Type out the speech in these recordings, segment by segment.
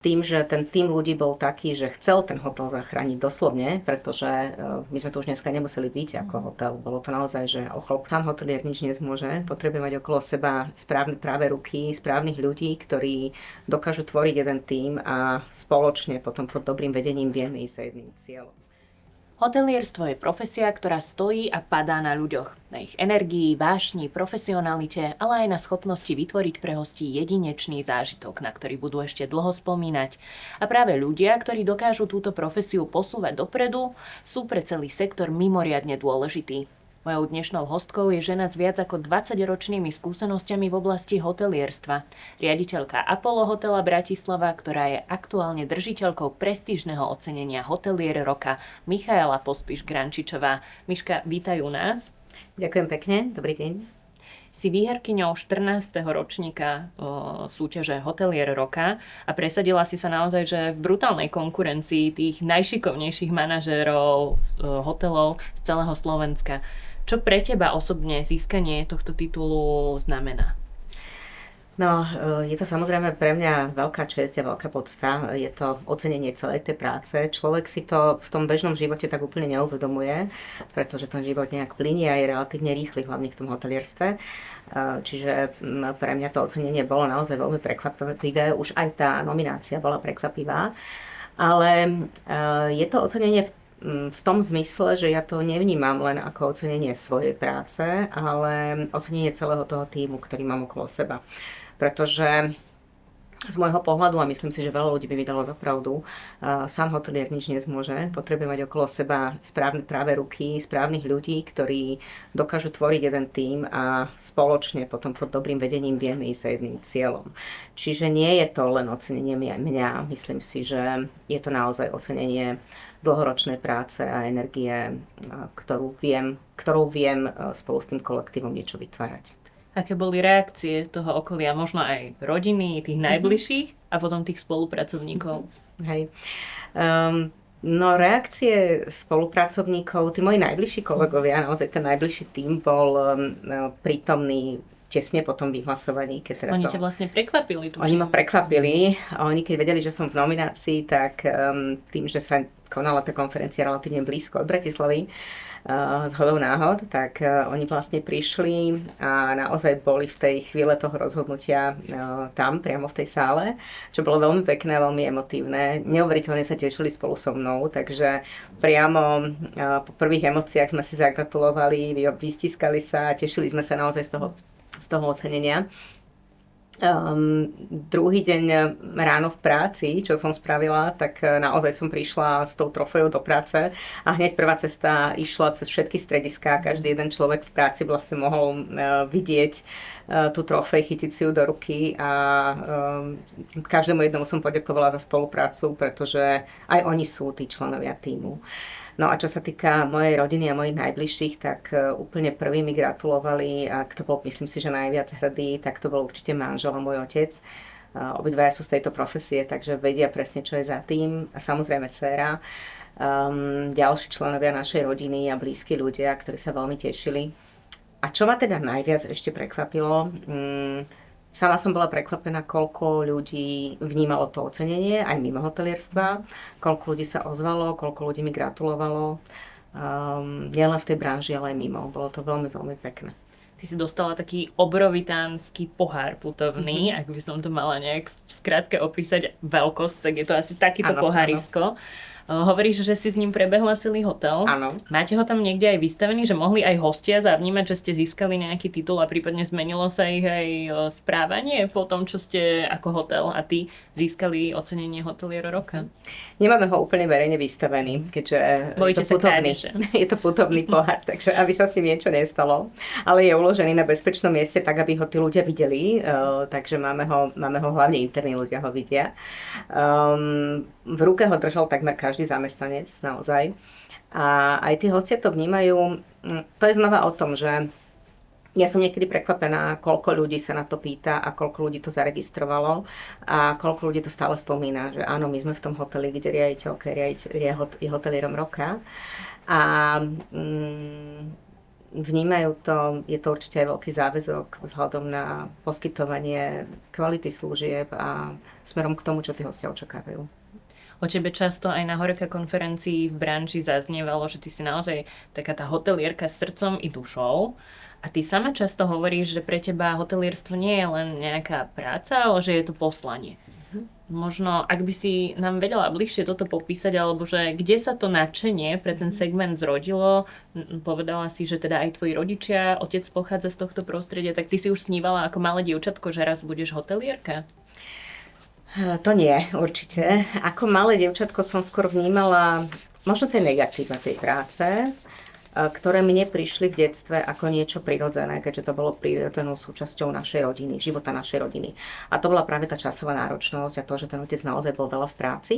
Tým, že ten tým ľudí bol taký, že chcel ten hotel zachrániť doslovne, pretože my sme tu už dneska nemuseli byť ako hotel. Bolo to naozaj, že o chlop sám hotelier nič nezmôže. Potrebuje mať okolo seba správne práve ruky, správnych ľudí, ktorí dokážu tvoriť jeden tým a spoločne potom pod dobrým vedením vieme ísť za jedným cieľom. Hotelierstvo je profesia, ktorá stojí a padá na ľuďoch. Na ich energii, vášni, profesionalite, ale aj na schopnosti vytvoriť pre hostí jedinečný zážitok, na ktorý budú ešte dlho spomínať. A práve ľudia, ktorí dokážu túto profesiu posúvať dopredu, sú pre celý sektor mimoriadne dôležití. Mojou dnešnou hostkou je žena s viac ako 20-ročnými skúsenosťami v oblasti hotelierstva. Riaditeľka Apollo hotela Bratislava, ktorá je aktuálne držiteľkou prestížneho ocenenia Hotelier roka, Michaela Pospiš-Grančičová. Miška, vítaj u nás. Ďakujem pekne, dobrý deň. Si výherkyňou 14. ročníka súťaže Hotelier roka a presadila si sa naozaj, že v brutálnej konkurencii tých najšikovnejších manažérov hotelov z celého Slovenska. Čo pre teba osobne získanie tohto titulu znamená? No, je to samozrejme pre mňa veľká česť a veľká podsta. Je to ocenenie celej tej práce. Človek si to v tom bežnom živote tak úplne neuvedomuje, pretože ten život nejak plynie a je relatívne rýchly, hlavne v tom hotelierstve. Čiže pre mňa to ocenenie bolo naozaj veľmi prekvapivé. Už aj tá nominácia bola prekvapivá. Ale je to ocenenie v tom zmysle, že ja to nevnímam len ako ocenenie svojej práce, ale ocenenie celého toho tímu, ktorý mám okolo seba. Pretože z môjho pohľadu, a myslím si, že veľa ľudí by mi dalo za pravdu, sám hotelier nič nezmôže. Potrebuje mať okolo seba správne práve ruky, správnych ľudí, ktorí dokážu tvoriť jeden tým a spoločne potom pod dobrým vedením vieme ísť za jedným cieľom. Čiže nie je to len ocenenie mňa. Myslím si, že je to naozaj ocenenie dlhoročnej práce a energie, ktorou viem spolu s tým kolektívom niečo vytvárať. Aké boli reakcie toho okolia, možno aj rodiny, tých najbližších a potom tých spolupracovníkov? Hej. No reakcie spolupracovníkov, tí moji najbližší kolegovia, naozaj ten najbližší tím bol prítomný tesne po tom vyhlasovaní. Oni ťa vlastne prekvapili? Oni ma prekvapili a oni keď vedeli, že som v nominácii, tak tým, že sa konala tá konferencia relatívne blízko od Bratislavy, zhodou náhod, tak oni vlastne prišli a naozaj boli v tej chvíle toho rozhodnutia tam, priamo v tej sále, čo bolo veľmi pekné, veľmi emotívne. Neuveriteľne sa tešili spolu so mnou, takže priamo po prvých emóciách sme si zagratulovali, vystiskali sa a tešili sme sa naozaj z toho ocenenia. Druhý deň ráno v práci, čo som spravila, tak naozaj som prišla s tou trofejou do práce a hneď prvá cesta išla cez všetky strediská. Každý jeden človek v práci vlastne mohol vidieť tú trofej, chytiť si ju do ruky a každému jednomu som poďakovala za spoluprácu, pretože aj oni sú tí členovia tímu. No a čo sa týka mojej rodiny a mojich najbližších, tak úplne prvý mi gratulovali a kto bol, myslím si, že najviac hrdý, tak to bol určite manžel a môj otec. Obidvaja sú z tejto profesie, takže vedia presne, čo je za tým. A samozrejme dcéra, ďalší členovia našej rodiny a blízki ľudia, ktorí sa veľmi tešili. A čo ma teda najviac ešte prekvapilo, sama som bola prekvapená, koľko ľudí vnímalo to ocenenie, aj mimo hotelierstva, koľko ľudí sa ozvalo, koľko ľudí mi gratulovalo, nielen v tej branži, ale aj mimo. Bolo to veľmi, veľmi pekné. Ty si dostala taký obrovitánsky pohár putovný, ak by som to mala nejak v skratke opísať veľkosť, tak je to asi takýto pohárisko. Hovoríš, že si s ním prebehla celý hotel. Áno. Máte ho tam niekde aj vystavený, že mohli aj hostia zavnímať, že ste získali nejaký titul a prípadne zmenilo sa ich aj správanie po tom, čo ste ako hotel a ty získali ocenenie Hotelier roka? Nemáme ho úplne verejne vystavený, keďže je to putovný pohár, takže aby sa s ním niečo nestalo. Ale je uložený na bezpečnom mieste tak, aby ho tí ľudia videli, takže máme ho hlavne interní ľudia ho vidia. V ruke ho držal takmer každý zamestnanec, naozaj. A aj tí hostia to vnímajú. To je znova o tom, že ja som niekedy prekvapená, koľko ľudí sa na to pýta a koľko ľudí to zaregistrovalo a koľko ľudí to stále spomína, že áno, my sme v tom hoteli, kde riaditeľka je hotelierom roka. A vnímajú to, je to určite aj veľký záväzok vzhľadom na poskytovanie kvality služieb a smerom k tomu, čo tí hostia očakávajú. O tebe často aj na Horeca konferencii v branži zaznievalo, že ty si naozaj taká tá hotelierka s srdcom i dušou. A ty sama často hovoríš, že pre teba hotelierstvo nie je len nejaká práca, ale že je to poslanie. Možno, ak by si nám vedela bližšie toto popísať, alebo že kde sa to nadšenie pre ten segment zrodilo, povedala si, že teda aj tvoji rodičia, otec pochádza z tohto prostredia, tak ty si už snívala ako malé dievčatko, že raz budeš hotelierka? To nie, určite. Ako malé dievčatko som skôr vnímala možno tie negatíva tej práce, ktoré mne prišli v detstve ako niečo prirodzené, keďže to bolo prirodzenou súčasťou našej rodiny, života našej rodiny. A to bola práve tá časová náročnosť a to, že ten otec naozaj bol veľa v práci.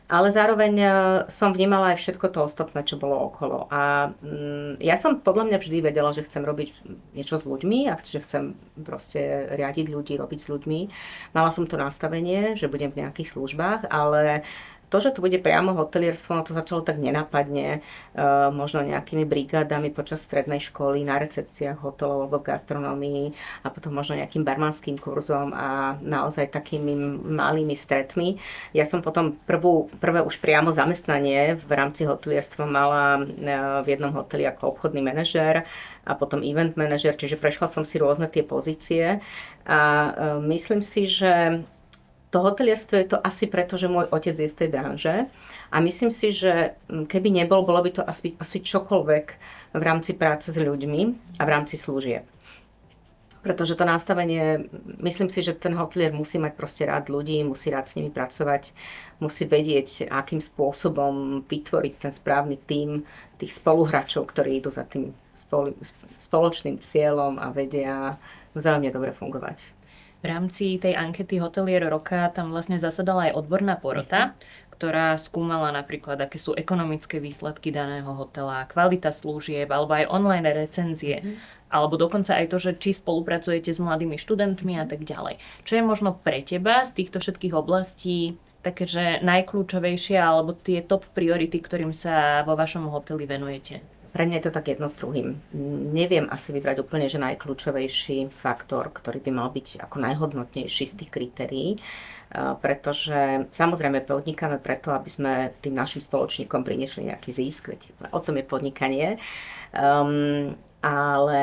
Ale zároveň som vnímala aj všetko to ostatné, čo bolo okolo. A ja som podľa mňa vždy vedela, že chcem robiť niečo s ľuďmi a že chcem proste riadiť ľudí, robiť s ľuďmi. Mala som to nastavenie, že budem v nejakých službách, ale to, že to bude priamo hotelierstvo, no to začalo tak nenápadne, možno nejakými brigádami počas strednej školy na recepciách hotelov alebo v gastronómii a potom možno nejakým barmanským kurzom a naozaj takými malými stretmi. Ja som potom prvé už priamo zamestnanie v rámci hotelierstva mala v jednom hoteli ako obchodný manažér a potom event manažér, čiže prešla som si rôzne tie pozície a myslím si, že to hotelierstvo je to asi preto, že môj otec je z tej branže a myslím si, že keby nebol, bolo by to asi čokoľvek v rámci práce s ľuďmi a v rámci služieb. Pretože to nastavenie, myslím si, že ten hotelier musí mať proste rád ľudí, musí rád s nimi pracovať, musí vedieť, akým spôsobom vytvoriť ten správny tím tých spoluhráčov, ktorí idú za tým spoločným cieľom a vedia vzájomne dobre fungovať. V rámci tej ankety Hotelier roka tam vlastne zasadala aj odborná porota, ktorá skúmala napríklad, aké sú ekonomické výsledky daného hotela, kvalita služieb, alebo aj online recenzie, alebo dokonca aj to, že či spolupracujete s mladými študentmi a tak ďalej. Čo je možno pre teba z týchto všetkých oblastí také, že najkľúčovejšie, alebo tie top priority, ktorým sa vo vašom hoteli venujete? Pre mňa je to tak jedno s druhým. Neviem asi vybrať úplne, že najkľúčovejší faktor, ktorý by mal byť ako najhodnotnejší z tých kritérií, pretože samozrejme podnikáme preto, aby sme tým našim spoločníkom priniesli nejaký zisk, veď o tom je podnikanie, ale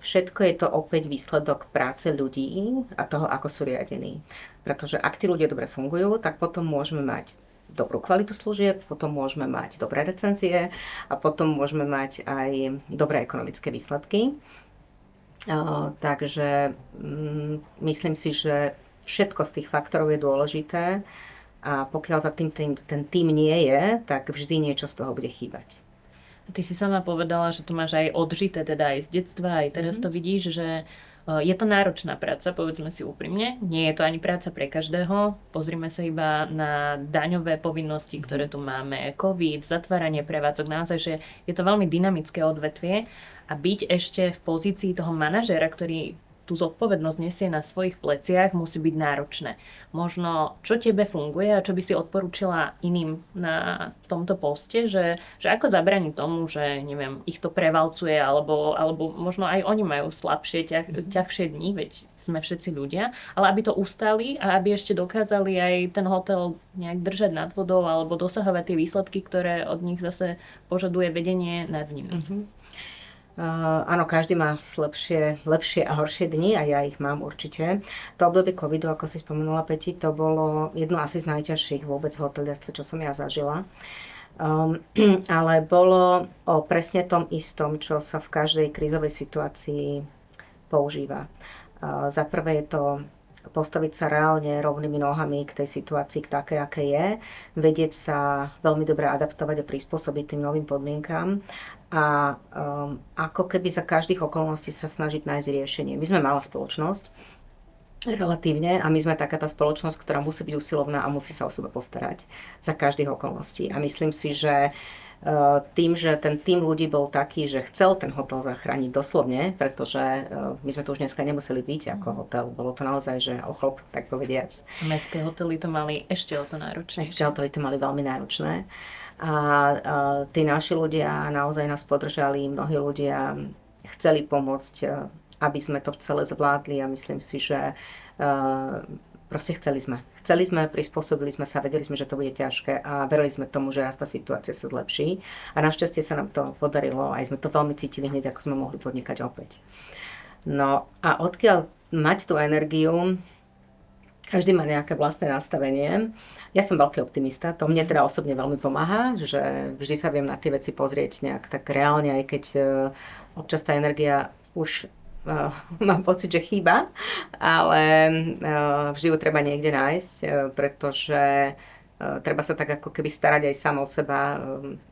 všetko je to opäť výsledok práce ľudí a toho, ako sú riadení. Pretože ak tí ľudia dobre fungujú, tak potom môžeme mať dobrú kvalitu služieb, potom môžeme mať dobré recenzie a potom môžeme mať aj dobré ekonomické výsledky. Takže myslím si, že všetko z tých faktorov je dôležité a pokiaľ za tým ten tým nie je, tak vždy niečo z toho bude chýbať. Ty si sama povedala, že to máš aj odžité, teda aj z detstva, aj teraz to vidíš, že je to náročná práca, povedzme si úprimne. Nie je to ani práca pre každého. Pozrime sa iba na daňové povinnosti, ktoré tu máme, COVID, zatváranie prevádzok. Naozaj, že je to veľmi dynamické odvetvie a byť ešte v pozícii toho manažéra, ktorý tú zodpovednosť nesie na svojich pleciach, musí byť náročné. Možno, čo tebe funguje a čo by si odporúčila iným na tomto poste, že ako zabrániť tomu, že neviem, ich to prevalcuje, alebo možno aj oni majú slabšie, ťažšie dni, veď sme všetci ľudia, ale aby to ustáli a aby ešte dokázali aj ten hotel nejak držať nad vodou alebo dosahovať tie výsledky, ktoré od nich zase požaduje vedenie nad nimi. Áno, každý má lepšie a horšie dni a ja ich mám určite. To obdobie covidu, ako si spomenula Peti, to bolo jedno asi z najťažších vôbec v hotelierstve, čo som ja zažila. Ale bolo o presne tom istom, čo sa v každej krízovej situácii používa. Za prvé je to postaviť sa reálne rovnými nohami k tej situácii, k takej, aké je, vedieť sa veľmi dobre adaptovať a prispôsobiť tým novým podmienkám a ako keby za každých okolností sa snažiť nájsť riešenie. My sme malá spoločnosť, relatívne, a my sme taká tá spoločnosť, ktorá musí byť usilovná a musí sa o seba postarať za každých okolností. A myslím si, že tým, že ten tým ľudí bol taký, že chcel ten hotel zachrániť doslovne, pretože my sme tu už dneska nemuseli byť ako hotel. Bolo to naozaj, že o chlop, tak povediac. Mestské hotely to mali ešte o to náročnejšie. Mestské hotely to mali veľmi náročné. A tí naši ľudia naozaj nás podržali, mnohí ľudia chceli pomôcť, aby sme to celé zvládli a myslím si, že proste chceli sme, prispôsobili sme sa, vedeli sme, že to bude ťažké a verili sme tomu, že raz tá situácia sa zlepší a našťastie sa nám to podarilo, aj sme to veľmi cítili hneď, ako sme mohli podnikať opäť. No a odkiaľ mať tú energiu, každý má nejaké vlastné nastavenie. Ja som veľký optimista, to mne teda osobne veľmi pomáha, že vždy sa viem na tie veci pozrieť nejak tak reálne, aj keď občas tá energia už mám pocit, že chýba, ale vždy ju treba niekde nájsť, pretože treba sa tak ako keby starať aj sám o seba.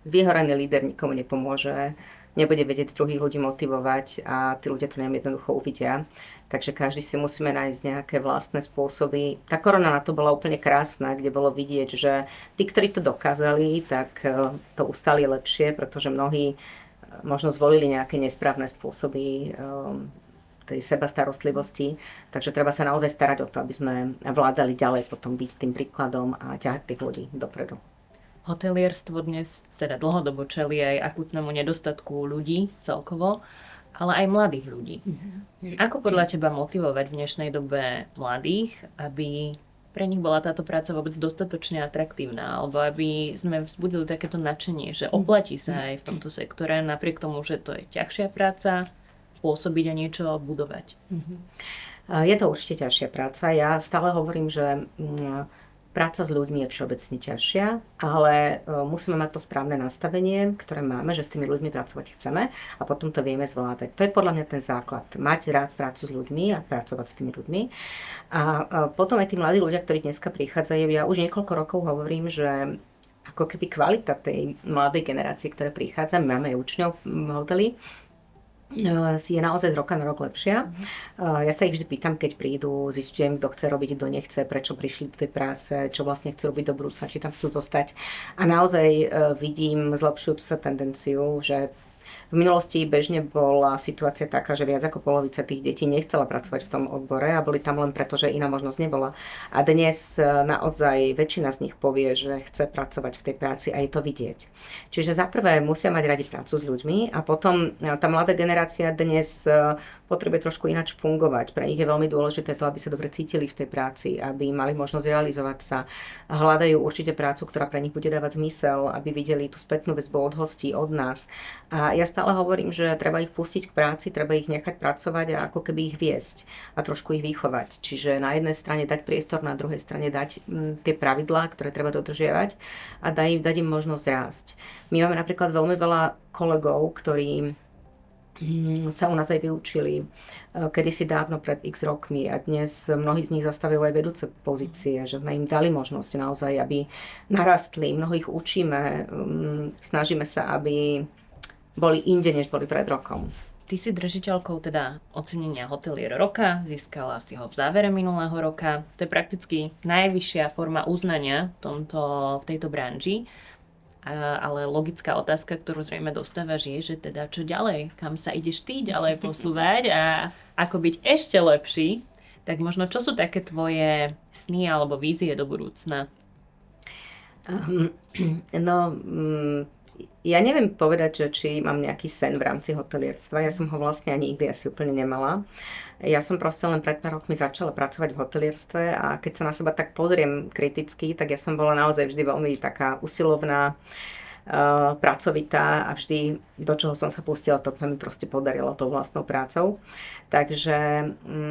Vyhorený líder nikomu nepomôže, nebude vedieť druhých ľudí motivovať a tí ľudia to jednoducho uvidia. Takže každý si musíme nájsť nejaké vlastné spôsoby. Tá korona na to bola úplne krásna, kde bolo vidieť, že tí, ktorí to dokázali, tak to ustali lepšie, pretože mnohí možno zvolili nejaké nesprávne spôsoby tej sebastarostlivosti. Takže treba sa naozaj starať o to, aby sme vládali ďalej potom byť tým príkladom a ťahať tých ľudí dopredu. Hotelierstvo dnes teda dlhodobo čelí aj akútnemu nedostatku ľudí celkovo, ale aj mladých ľudí. Ako podľa teba motivovať v dnešnej dobe mladých, aby pre nich bola táto práca vôbec dostatočne atraktívna, alebo aby sme vzbudili takéto nadšenie, že oplatí sa aj v tomto sektore, napriek tomu, že to je ťažšia práca, pôsobiť a niečo budovať? Je to určite ťažšia práca. Ja stále hovorím, že práca s ľuďmi je všeobecne ťažšia, ale musíme mať to správne nastavenie, ktoré máme, že s tými ľuďmi pracovať chceme a potom to vieme zvládať. To je podľa mňa ten základ. Mať rád prácu s ľuďmi a pracovať s tými ľuďmi. A potom aj tí mladí ľudia, ktorí dneska prichádzajú, ja už niekoľko rokov hovorím, že ako keby kvalita tej mladej generácie, ktoré prichádza, my máme aj učňov v hoteli, je naozaj z roka na rok lepšia. Ja sa ich vždy pýtam, keď prídu, zistujem, kto chce robiť, kto nechce, prečo prišli do tej práce, čo vlastne chcú robiť do budúcna, či tam chcú zostať. A naozaj vidím zlepšujúcu sa tendenciu, že v minulosti bežne bola situácia taká, že viac ako polovica tých detí nechcela pracovať v tom odbore a boli tam len preto, že iná možnosť nebola. A dnes naozaj väčšina z nich povie, že chce pracovať v tej práci a je to vidieť. Čiže za prvé musia mať radi prácu s ľuďmi a potom tá mladá generácia dnes potrebuje trošku ináč fungovať. Pre nich je veľmi dôležité to, aby sa dobre cítili v tej práci, aby mali možnosť realizovať sa. Hľadajú určite prácu, ktorá pre nich bude dávať zmysel, aby videli tú spätnú väzbu od hostí, od nás. A ja stále hovorím, že treba ich pustiť k práci, treba ich nechať pracovať a ako keby ich viesť a trošku ich vychovať. Čiže na jednej strane dať priestor, na druhej strane dať tie pravidlá, ktoré treba dodržiavať a dať im možnosť rásť. My máme napríklad veľmi veľa kolegov, ktorí sa u nás aj vyučili kedysi dávno pred x rokmi a dnes mnohí z nich zastavujú aj vedúce pozície, že sme im dali možnosť naozaj, aby narastli, mnohých učíme, snažíme sa, aby boli inde, než boli pred rokom. Ty si držiteľkou teda ocenenia Hotelier roka, získala si ho v závere minulého roka. To je prakticky najvyššia forma uznania v tejto branži. Ale logická otázka, ktorú zrejme dostávaš, je, že teda čo ďalej? Kam sa ideš ty ďalej posúvať a ako byť ešte lepší? Tak možno čo sú také tvoje sny alebo vízie do budúcna? Ja neviem povedať, že či mám nejaký sen v rámci hotelierstva. Ja som ho vlastne ani nikdy asi úplne nemala. Ja som proste len pred pár rokmi začala pracovať v hotelierstve a keď sa na seba tak pozriem kriticky, tak ja som bola naozaj vždy veľmi taká usilovná, pracovitá a vždy, do čoho som sa pustila, to mi proste podarilo tou vlastnou prácou. Takže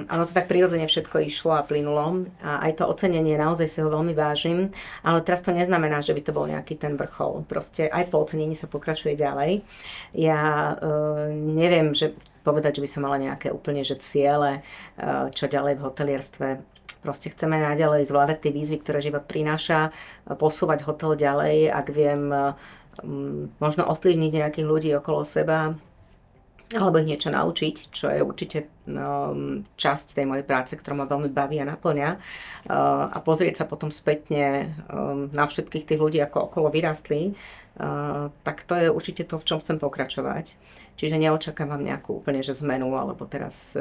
ono to tak prirodzene všetko išlo a plynulo a aj to ocenenie, naozaj si ho veľmi vážim, ale teraz to neznamená, že by to bol nejaký ten vrchol. Proste aj po ocenení sa pokračuje ďalej. Ja neviem, povedať, že by som mala nejaké úplne že ciele, čo ďalej v hotelierstve. Proste chceme naďalej zvládať tie výzvy, ktoré život prináša, posúvať hotel ďalej, ak viem možno ovplyvniť nejakých ľudí okolo seba, alebo ich niečo naučiť, čo je určite časť tej mojej práce, ktorá ma veľmi baví a naplňa. A pozrieť sa potom spätne na všetkých tých ľudí, ako okolo vyrastli, tak to je určite to, v čom chcem pokračovať. Čiže neočakávam nejakú úplne že zmenu, alebo teraz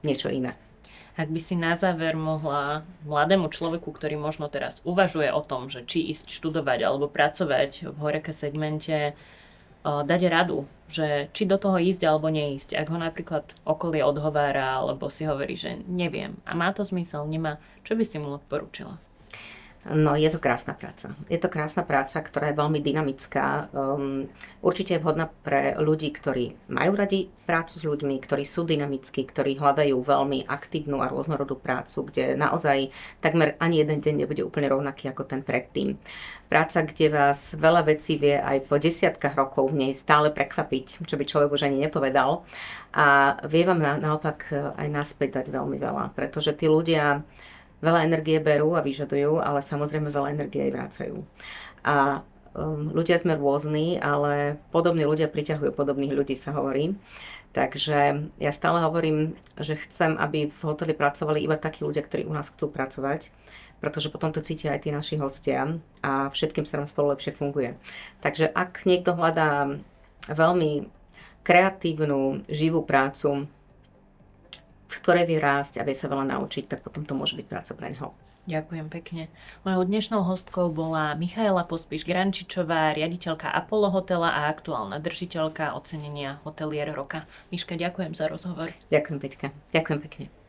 niečo iné. Ak by si na záver mohla mladému človeku, ktorý možno teraz uvažuje o tom, že či ísť študovať alebo pracovať v Horeca segmente, dať radu, že či do toho ísť alebo neísť. Ak ho napríklad okolie odhovára, alebo si hovorí, že neviem a má to zmysel, nemá, čo by si mu odporúčila? No, je to krásna práca. Je to krásna práca, ktorá je veľmi dynamická. Určite je vhodná pre ľudí, ktorí majú radi prácu s ľuďmi, ktorí sú dynamickí, ktorí hľadajú veľmi aktívnu a rôznorodú prácu, kde naozaj takmer ani jeden deň nebude úplne rovnaký ako ten predtým. Práca, kde vás veľa vecí vie aj po desiatkách rokov v nej stále prekvapiť, čo by človek už ani nepovedal. A vie vám naopak aj naspäť dať veľmi veľa, pretože tí ľudia veľa energie berú a vyžadujú, ale samozrejme veľa energie aj vrácajú. A ľudia sme rôzni, ale podobní ľudia priťahujú podobných ľudí, sa hovorí. Takže ja stále hovorím, že chcem, aby v hoteli pracovali iba takí ľudia, ktorí u nás chcú pracovať, pretože potom to cítia aj tí naši hostia a všetkým sa nám spolu lepšie funguje. Takže ak niekto hľadá veľmi kreatívnu, živú prácu, v ktorej vie rásť a vie sa veľa naučiť, tak potom to môže byť práca pre neho. Ďakujem pekne. Mojou dnešnou hostkou bola Michaela Pospíš-Grančičová, riaditeľka Apollo hotela a aktuálna držiteľka ocenenia Hotelier roka. Miška, ďakujem za rozhovor. Ďakujem, Peťka. Ďakujem pekne.